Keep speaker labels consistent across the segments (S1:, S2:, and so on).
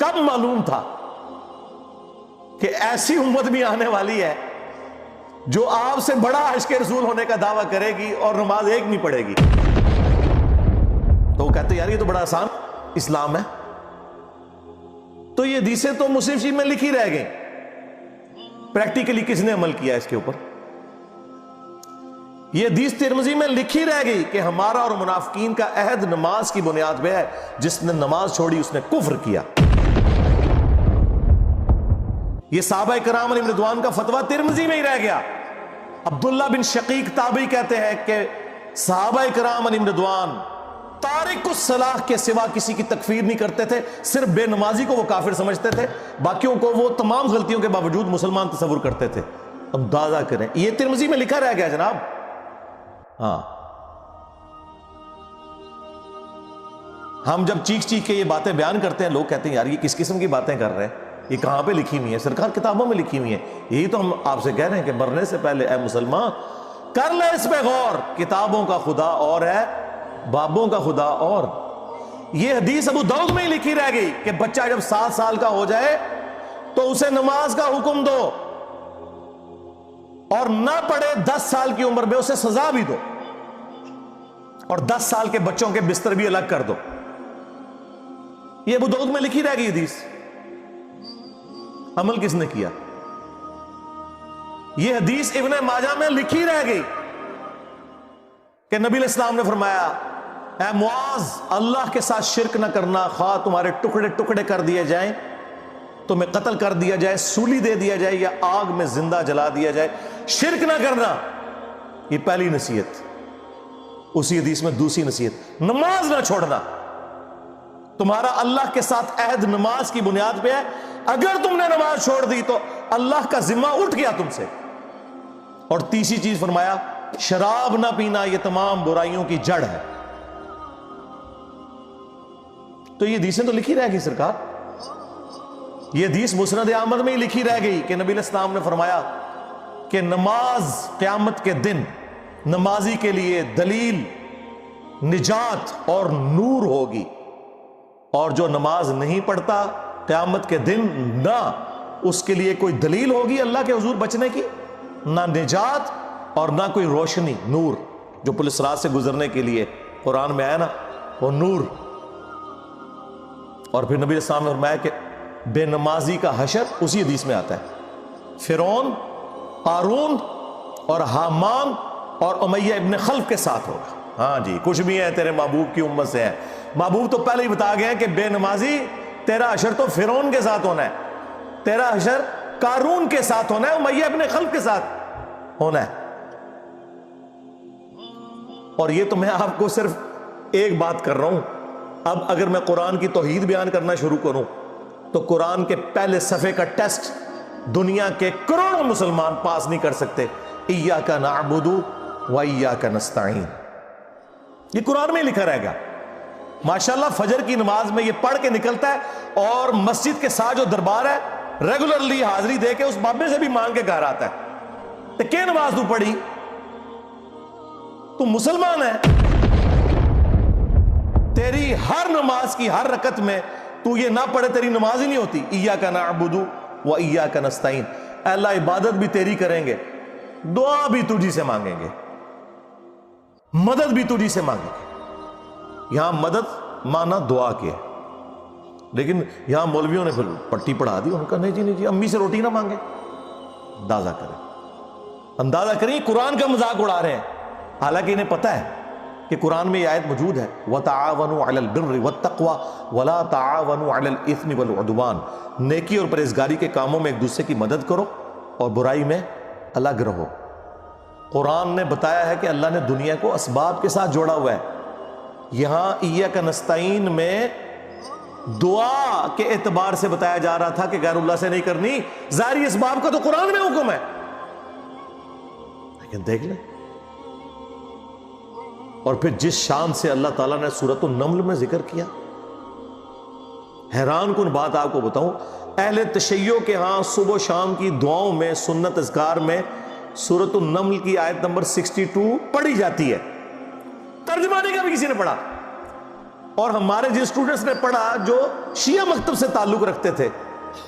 S1: کب معلوم تھا کہ ایسی امت بھی آنے والی ہے جو آپ سے بڑا عشق رسول ہونے کا دعویٰ کرے گی اور نماز ایک نہیں پڑھے گی؟ تو وہ کہتے ہیں یار یہ تو بڑا آسان اسلام ہے. تو یہ حدیثیں تو مسلم شریف میں لکھی رہ گئی، پریکٹیکلی کس نے عمل کیا اس کے اوپر؟ یہ حدیث ترمذی میں لکھی رہ گئی کہ ہمارا اور منافقین کا عہد نماز کی بنیاد پہ ہے، جس نے نماز چھوڑی اس نے کفر کیا. یہ صحابہ کرام علیہم رضوان کا فتویٰ ترمذی میں ہی رہ گیا. عبداللہ بن شقیق تابعی کہتے ہیں کہ صحابہ کرام علیہم رضوان تارک الصلاح کے سوا کسی کی تکفیر نہیں کرتے تھے، صرف بے نمازی کو وہ کافر سمجھتے تھے، باقیوں کو وہ تمام غلطیوں کے باوجود مسلمان تصور کرتے تھے. اندازہ کریں، یہ ترمذی میں لکھا رہ گیا جناب. ہاں، ہم جب چیخ چیخ کے یہ باتیں بیان کرتے ہیں، لوگ کہتے ہیں یار یہ کس قسم کی باتیں کر رہے ہیں، یہ کہاں پہ لکھی ہوئی ہیں؟ سرکار کتابوں میں لکھی ہوئی ہیں. یہی تو ہم آپ سے کہہ رہے ہیں کہ مرنے سے پہلے اے مسلمان کر لے اس پہ غور، کتابوں کا خدا اور ہے، بابوں کا خدا اور. یہ حدیث ابو داؤد میں ہی لکھی رہ گئی کہ بچہ جب 7 سال کا ہو جائے تو اسے نماز کا حکم دو، اور نہ پڑھے 10 سال کی عمر میں اسے سزا بھی دو، اور 10 سال کے بچوں کے بستر بھی الگ کر دو. یہ ابو داؤد میں لکھی رہ گئی حدیث. عمل کس نے کیا؟ یہ حدیث ابن ماجہ میں لکھی رہ گئی کہ نبی علیہ السلام نے فرمایا اے معاذ اللہ کے ساتھ شرک نہ کرنا، خواہ تمہارے ٹکڑے ٹکڑے کر دیے جائیں، تمہیں قتل کر دیا جائے، سولی دے دیا جائے، یا آگ میں زندہ جلا دیا جائے، شرک نہ کرنا. یہ پہلی نصیحت. اسی حدیث میں دوسری نصیحت، نماز نہ چھوڑنا. تمہارا اللہ کے ساتھ عہد نماز کی بنیاد پہ ہے، اگر تم نے نماز چھوڑ دی تو اللہ کا ذمہ اٹھ گیا تم سے. اور تیسری چیز فرمایا شراب نہ پینا، یہ تمام برائیوں کی جڑ ہے. تو یہ حدیثیں تو لکھی رہ گئی سرکار. یہ حدیث مسند احمد میں ہی لکھی رہ گئی کہ نبی علیہ السلام نے فرمایا کہ نماز قیامت کے دن نمازی کے لیے دلیل، نجات اور نور ہوگی، اور جو نماز نہیں پڑھتا قیامت کے دن نہ اس کے لیے کوئی دلیل ہوگی اللہ کے حضور بچنے کی، نہ نجات اور نہ کوئی روشنی، نور جو پولیس رات سے گزرنے کے لیے قرآن میں آیا نا، وہ نور. اور پھر نبی علیہ السلام نے فرمایا کہ بے نمازی کا حشر اسی حدیث میں آتا ہے، فرعون، قارون اور حامان اور امیہ ابن خلف کے ساتھ ہوگا. ہاں جی، کچھ بھی ہے تیرے محبوب کی امت سے ہے. محبوب تو پہلے ہی بتا گئے ہیں کہ بے نمازی تیرا حشر تو فرعون کے ساتھ ہونا ہے، تیرا حشر قارون کے ساتھ ہونا ہے، امیہ ابن خلف کے ساتھ ہونا ہے. اور یہ تو میں آپ کو صرف ایک بات کر رہا ہوں. اب اگر میں قرآن کی توحید بیان کرنا شروع کروں تو قرآن کے پہلے صفحے کا ٹیسٹ دنیا کے کروڑوں مسلمان پاس نہیں کر سکتے. ایاک نعبد و ایاک نستعین، یہ قرآن میں لکھا رہے گا. ماشاءاللہ فجر کی نماز میں یہ پڑھ کے نکلتا ہے، اور مسجد کے ساتھ جو دربار ہے ریگولرلی حاضری دے کے اس بابے سے بھی مانگ کے گھر آتا ہے. تو کیا نماز تو پڑھی؟ تو مسلمان ہے، تیری ہر نماز کی ہر رکعت میں تو یہ نہ پڑھے تیری نماز ہی نہیں ہوتی. ایاک نعبد و ایاک نستعین، اے اللہ عبادت بھی تیری کریں گے، دعا بھی تجھی سے مانگیں گے، مدد بھی تجھی سے مانگیں گے. یہاں مدد مانا دعا کے، لیکن یہاں مولویوں نے پھر پٹی پڑھا دی، ان کا نہیں جی امی سے روٹی نہ مانگے. اندازہ کریں قرآن کا مذاق اڑا رہے ہیں، حالانکہ انہیں پتہ ہے کہ قرآن میں یہ آیت موجود ہے وَتَعَاوَنُوا عَلَى الْبِرِّ وَالتَّقْوَى وَلَا تَعَاوَنُوا عَلَى الْإِثْمِ وَالْعُدْوَانِ، نیکی اور پرہیزگاری کے کاموں میں ایک دوسرے کی مدد کرو اور برائی میں الگ رہو. قرآن نے بتایا ہے کہ اللہ نے دنیا کو اسباب کے ساتھ جوڑا ہوا ہے. یہاں ایاک نستعین میں دعا کے اعتبار سے بتایا جا رہا تھا کہ غیر اللہ سے نہیں کرنی. ظاہری اسباب کا تو قرآن میں حکم ہے، لیکن دیکھ لیں. اور پھر جس شان سے اللہ تعالیٰ نے سورۃ النمل میں ذکر کیا، حیران کن بات آپ کو بتاؤں، اہل تشیع کے ہاں صبح و شام کی دعاؤں میں، سنت اذکار میں سورۃ النمل کی آیت نمبر 62 پڑھی جاتی ہے. ترجمہ نہیں کا بھی کسی نے پڑھا. اور ہمارے جن اسٹوڈنٹس نے پڑھا جو شیعہ مکتب سے تعلق رکھتے تھے،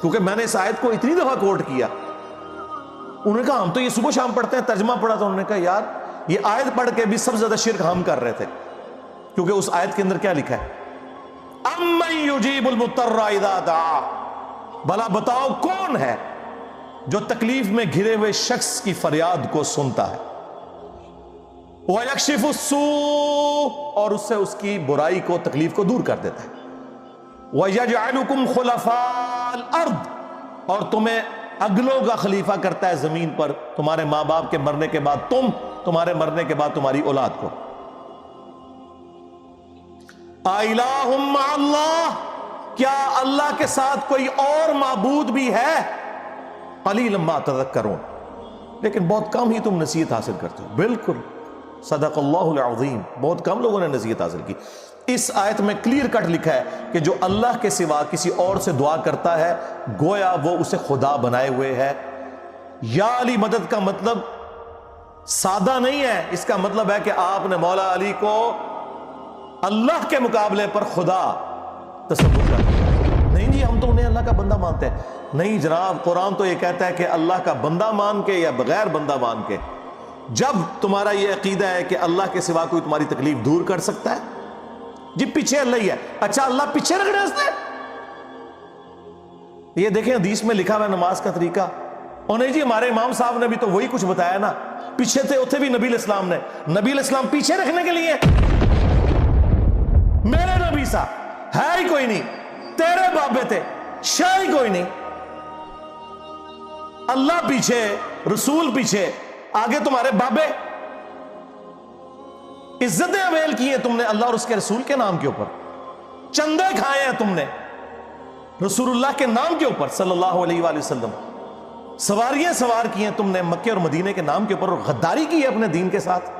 S1: کیونکہ میں نے اس آیت کو اتنی دفعہ کوٹ کیا، انہوں نے کہا ہم تو یہ صبح شام پڑھتے ہیں، ترجمہ پڑھا تو انہوں نے کہا یار یہ آیت پڑھ کے بھی سب سے زیادہ شرک ہم کر رہے تھے، کیونکہ اس آیت کے اندر کیا لکھا ہے؟ اَمَّن يُجِيبُ الْمُضْطَرَّ إِذَا دَعَاهُ، بھلا بتاؤ کون ہے جو تکلیف میں گھرے ہوئے شخص کی فریاد کو سنتا ہے، وَيَكْشِفُ السُّوءَ، اور اس سے اس کی برائی کو، تکلیف کو دور کر دیتا ہے، وَيَجْعَلُكُمْ خُلَفَاءَ الْأَرْضِ، اور تمہیں اگلوں کا خلیفہ کرتا ہے زمین پر، تمہارے ماں باپ کے مرنے کے بعد تمہارے مرنے کے بعد تمہاری اولاد کو۔ اَإِلَٰهٌ مَّعَ اللَّهِ، کیا اللہ کے ساتھ کوئی اور معبود بھی ہے؟ قَلِيلًا مَّا تَذَكَّرُونَ، لیکن بہت کم ہی تم نصیحت حاصل کرتے ہو۔ بالکل، صدق اللہ العظیم، بہت کم لوگوں نے نصیحت حاصل کی۔ اس آیت میں کلیئر کٹ لکھا ہے کہ جو اللہ کے سوا کسی اور سے دعا کرتا ہے گویا وہ اسے خدا بنائے ہوئے ہے۔ یا علی مدد کا مطلب سادہ نہیں ہے، اس کا مطلب ہے کہ آپ نے مولا علی کو اللہ کے مقابلے پر خدا تصور کر دیا۔ نہیں جی ہم تو انہیں اللہ کا بندہ مانتے ہیں، نہیں جناب، قرآن تو یہ کہتا ہے کہ اللہ کا بندہ مان کے یا بغیر بندہ مان کے۔ جب تمہارا یہ عقیدہ ہے کہ اللہ کے سوا کوئی تمہاری تکلیف دور کر سکتا ہے، جی پیچھے اللہ ہی ہے، اچھا اللہ پیچھے رکھ رہے ہیں؟ یہ دیکھیں حدیث میں لکھا ہوا ہے نماز کا طریقہ، اور نہیں جی ہمارے امام صاحب نے بھی تو وہی کچھ بتایا نا، پیچھے تھے اتنے بھی نبی علیہ السلام نے، نبی علیہ السلام پیچھے رکھنے کے لیے؟ میرے نبی صاحب ہے ہی کوئی نہیں، تیرے بابے تھے شاہ ہی کوئی نہیں، اللہ پیچھے، رسول پیچھے، آگے تمہارے بابے۔ عزتیں اویل کی ہیں تم نے اللہ اور اس کے رسول کے نام کے اوپر، چندے کھائے ہیں تم نے رسول اللہ کے نام کے اوپر صلی اللہ علیہ وآلہ وسلم، سواریاں سوار کی ہیں تم نے مکے اور مدینے کے نام کے اوپر، اور غداری کی ہے اپنے دین کے ساتھ،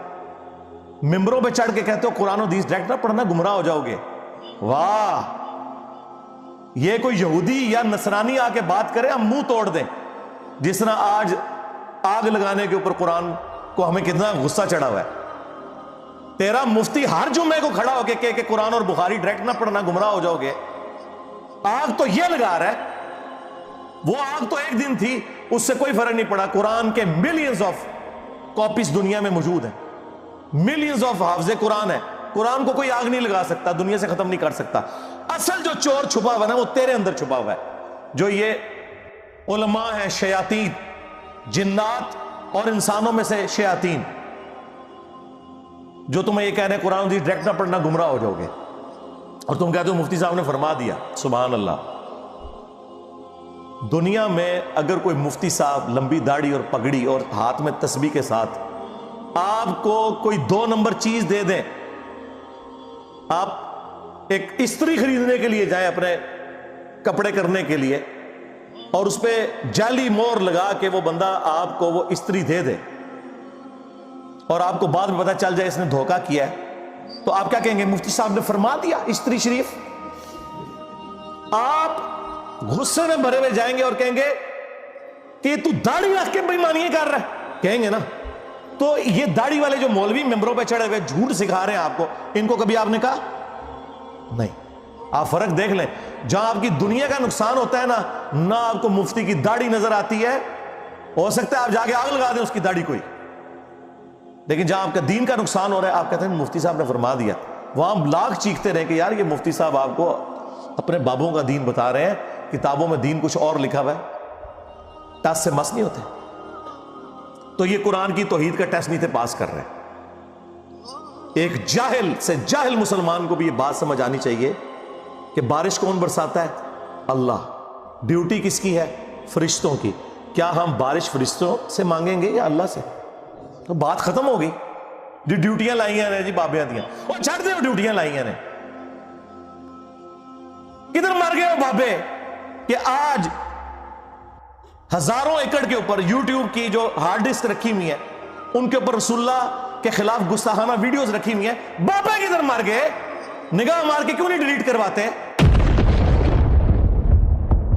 S1: ممبروں پہ چڑھ کے کہتے ہو قرآن و حدیث ڈائریکٹ نہ پڑھنا گمراہ ہو جاؤ گے۔ واہ، یہ کوئی یہودی یا نصرانی آ کے بات کرے ہم منہ توڑ دیں، جس طرح آج آگ لگانے کے اوپر قرآن کو ہمیں کتنا غصہ چڑھا ہوا ہے۔ تیرا مفتی ہر جمعے کو کھڑا ہو کے کہ قرآن اور بخاری ڈائریکٹ نہ پڑھنا گمراہ ہو جاؤ گے، آگ تو یہ لگا رہا ہے، وہ آگ تو ایک دن تھی، اس سے کوئی فرق نہیں پڑا۔ قرآن کے ملینز آف کاپیز دنیا میں موجود ہیں، ملینز آف حافظ قرآن ہے، قرآن کو کوئی آگ نہیں لگا سکتا، دنیا سے ختم نہیں کر سکتا۔ اصل جو چور چھپا ہوا ہے نا وہ تیرے اندر چھپا ہوا ہے، جو یہ علماء ہیں، شیاطین، جنات اور انسانوں میں سے شیاطین، جو تمہیں یہ کہہ رہے ہیں قرآن حدیث ڈائریکٹ نہ پڑھنا گمراہ ہو جاؤ گے، اور تم کہتے ہو مفتی صاحب نے فرما دیا۔ سبحان اللہ، دنیا میں اگر کوئی مفتی صاحب لمبی داڑھی اور پگڑی اور ہاتھ میں تسبیح کے ساتھ آپ کو کوئی 2 نمبر چیز دے دیں، آپ ایک استری خریدنے کے لیے جائیں اپنے کپڑے کرنے کے لیے، اور اس پہ جعلی مور لگا کے وہ بندہ آپ کو وہ استری دے دے، اور آپ کو بعد میں پتہ چل جائے اس نے دھوکہ کیا ہے، تو آپ کیا کہیں گے؟ مفتی صاحب نے فرما دیا استری شریف۔ آپ غصے میں بھرے ہوئے جائیں گے اور کہیں گے کہ تو داڑھی رکھ کے بےایمانی کر رہا ہے، کہیں گے نا۔ تو یہ داڑھی والے جو مولوی ممبروں پہ چڑھے ہوئے جھوٹ سکھا رہے ہیں آپ کو، ان کو کبھی آپ نے کہا نہیں؟ آپ فرق دیکھ لیں، جہاں آپ کی دنیا کا نقصان ہوتا ہے نہ آپ کو مفتی کی داڑھی نظر آتی ہے، ہو سکتا ہے آپ جا کے آگ لگا دیں اس کی داڑھی کوئی، لیکن جہاں آپ کا دین کا نقصان ہو رہا ہے آپ کہتے ہیں مفتی صاحب نے فرما دیا، وہاں لاکھ چیختے رہے کہ یار یہ مفتی صاحب آپ کو اپنے بابوں کا دین بتا رہے ہیں، کتابوں میں دین کچھ اور لکھا ہوا ہے، ٹس سے مس نہیں ہوتے۔ تو یہ قرآن کی توحید کا ٹیسٹ نہیں تھے پاس کر رہے۔ ایک جاہل سے جاہل مسلمان کو بھی یہ بات سمجھ آنی چاہیے کہ بارش کون برساتا ہے؟ اللہ۔ ڈیوٹی کس کی ہے؟ فرشتوں کی۔ کیا ہم بارش فرشتوں سے مانگیں گے یا اللہ سے؟ تو بات ختم ہو گئی۔ جو ڈیوٹیاں لائی ہیں جی بابیاں دیا، وہ چھڑ دے، وہ ڈیوٹیاں لائی ہیں نے، کدھر مر گئے وہ بابے کہ آج ہزاروں ایکڑ کے اوپر یوٹیوب کی جو ہارڈ ڈسک رکھی ہوئی ہے ان کے اوپر رسول اللہ کے خلاف گستاخانہ ویڈیوز رکھی ہوئی ہیں، بابے کدھر مر گئے؟ نگاہ مار کے کیوں نہیں ڈیلیٹ کرواتے؟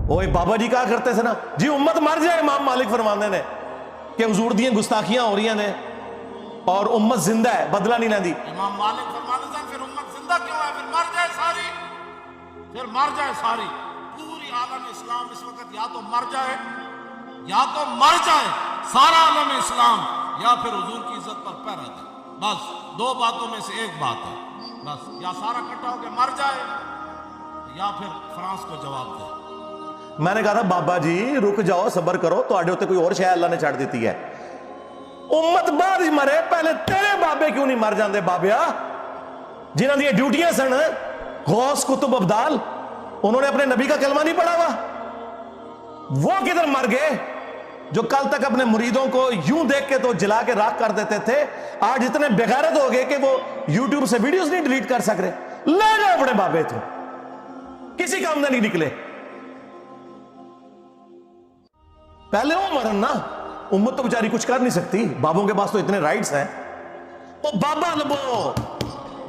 S1: اوے بابا جی کہا کرتے تھے نا جی امت مر جائے، امام مالک فرماندے نے کہ حضور دیاں گستاخیاں ہو رہی ہیں نے اور امت زندہ ہے، بدلہ نہیں لیندی۔
S2: امام مالک فرماتے ہیں پھر امت زندہ کیوں ہے؟ پھر مر جائے ساری پھر مر جائے ساری پوری عالم اسلام اس وقت یا تو مر جائے سارا عالم اسلام، یا پھر حضور کی عزت پر پہرا دے. بس دو باتوں میں سے ایک بات ہے، بس یا سارا اکٹھا ہو کے مر جائے یا پھر فرانس کو جواب دے.
S1: میں نے کہا تھا بابا جی رک جاؤ، صبر کرو، تواڈے اوتے کوئی اور شے اللہ نے چھڑ دیتی ہے. امت بعد ہی مرے، پہلے تیرے بابے کیوں نہیں مر جاندے بابیا جنہاں دی ڈیوٹیاں سن؟ غوث کتب ابدال، انہوں نے اپنے نبی کا کلمہ نہیں پڑھا ہوا؟ وہ کدھر مر گئے جو کل تک اپنے مریدوں کو یوں دیکھ کے تو جلا کے راکھ کر دیتے تھے، آج اتنے بغیرت ہو گئے کہ وہ یوٹیوب سے ویڈیوز نہیں ڈیلیٹ کر سک رہے. لے جاؤ اپنے بابے تو، کسی کام میں نہیں نکلے. پہلے وہ مرن نا، امت تو بیچاری کچھ کر نہیں سکتی، بابوں کے پاس تو اتنے رائٹس ہیں. وہ بابا لبو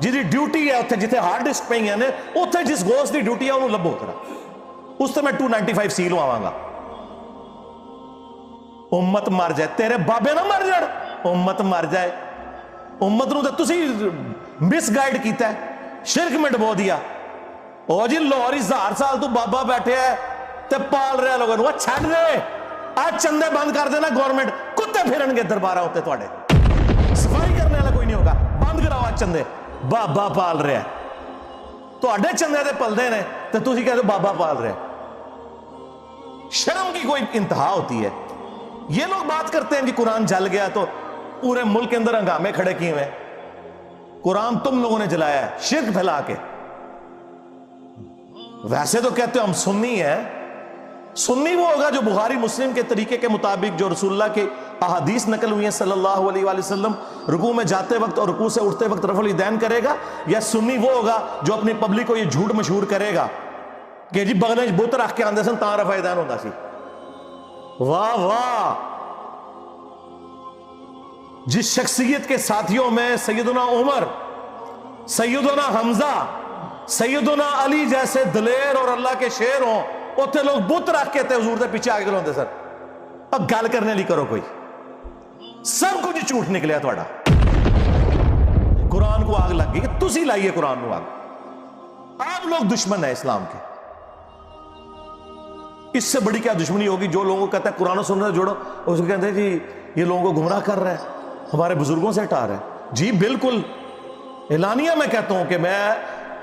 S1: جی ڈیوٹی ہے اتنے، جتنے ہارڈ ڈسک پہ ہیں اتنے جس گوشت کی ڈیوٹی ہے انہوں لبو کرا، اس سے میں 295 سی لواں گا. امت مر جائے، تیرے بابے نہ مر جائے، امت مر جائے. امت نو تو تسی مس گائیڈ کیتا ہے، شرک میں ڈبو دیا. او جی لاہور 1000 سال تو بابا بیٹھے ہے تے پال رہے لوگوں نو، چھڈ دے. آج چندے بند کر دینا گورنمنٹ، کتے پھرن گے دربارہ ہوتے تواڈے، صفائی کرنے والا کوئی نہیں ہوگا. بند کراؤ آج چندے، بابا پال رہے ہیں. تواڈے چندے تے پلدے نے تے تسی کہتے ہو بابا پال رہے ہیں. شرم کی کوئی انتہا ہوتی ہے. یہ لوگ بات کرتے ہیں کہ قرآن جل گیا تو پورے ملک کے اندر ہنگامے کھڑے کیے ہوئے. قرآن تم لوگوں نے جلایا ہے شرک پھیلا کے. ویسے تو کہتے ہو ہم سنی ہیں. سنی وہ ہوگا جو بخاری مسلم کے طریقے کے مطابق جو رسول اللہ کے احادیث نقل ہوئی ہیں صلی اللہ علیہ وآلہ وسلم، رکوع میں جاتے وقت اور رکوع سے اٹھتے وقت رفع الیدین کرے گا. یا سنی وہ ہوگا جو اپنی پبلک کو یہ جھوٹ مشہور کرے گا کہ جی بغلیں بت رکھ کے آندے سن تاں رفع الیدین ہوتا سی. واہ واہ، جس شخصیت کے ساتھیوں میں سیدنا عمر، سیدنا حمزہ، سیدنا علی جیسے دلیر اور اللہ کے شیر ہوں، اتنے لوگ بت رکھ کے تے حضور دے پیچھے آگے لوندے سر. اب گل کرنے لی کرو کوئی، سب کچھ جھوٹ نکلیا تھوڑا. قرآن کو آگ لگ گئی کہ تسی لائیے قرآن کو آگ. آپ لوگ دشمن ہیں اسلام کے. اس سے بڑی کیا دشمنی ہوگی جو لوگوں کو کہتا ہے قرآن و سنت سے جوڑو، اس کو کہتے ہیں جی یہ لوگوں کو گمراہ کر رہا ہے، ہمارے بزرگوں سے ہٹا رہا ہے. جی بالکل اعلانیہ میں کہتا ہوں کہ میں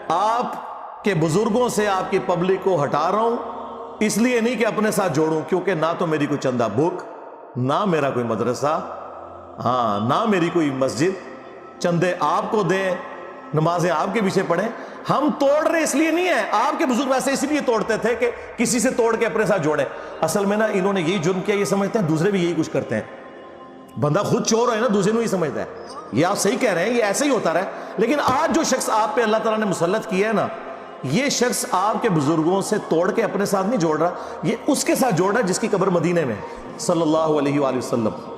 S1: آپ کے بزرگوں سے آپ کی پبلک کو ہٹا رہا ہوں، اس لیے نہیں کہ اپنے ساتھ جوڑوں، کیونکہ نہ تو میری کوئی چندہ بک، نہ میرا کوئی مدرسہ، ہاں نہ میری کوئی مسجد. چندے آپ کو دیں، نمازیں آپ کے پیچھے پڑھیں. ہم توڑ رہے اس لیے نہیں ہے، آپ کے بزرگ ویسے اس لیے توڑتے تھے کہ کسی سے توڑ کے اپنے ساتھ جوڑیں. اصل میں نا انہوں نے یہی جرم کیا، یہ سمجھتے ہیں دوسرے بھی یہی کچھ کرتے ہیں. بندہ خود چور ہے نا، دوسرے کو ہی سمجھتا ہے. یہ آپ صحیح کہہ رہے ہیں، یہ ایسے ہی ہوتا رہا. لیکن آج جو شخص آپ پہ اللہ تعالیٰ نے مسلط کیا ہے نا، یہ شخص آپ کے بزرگوں سے توڑ کے اپنے ساتھ نہیں جوڑ رہا، یہ اس کے ساتھ جوڑ رہا ہے جس کی قبر مدینے میں صلی اللہ علیہ وآلہ وسلم.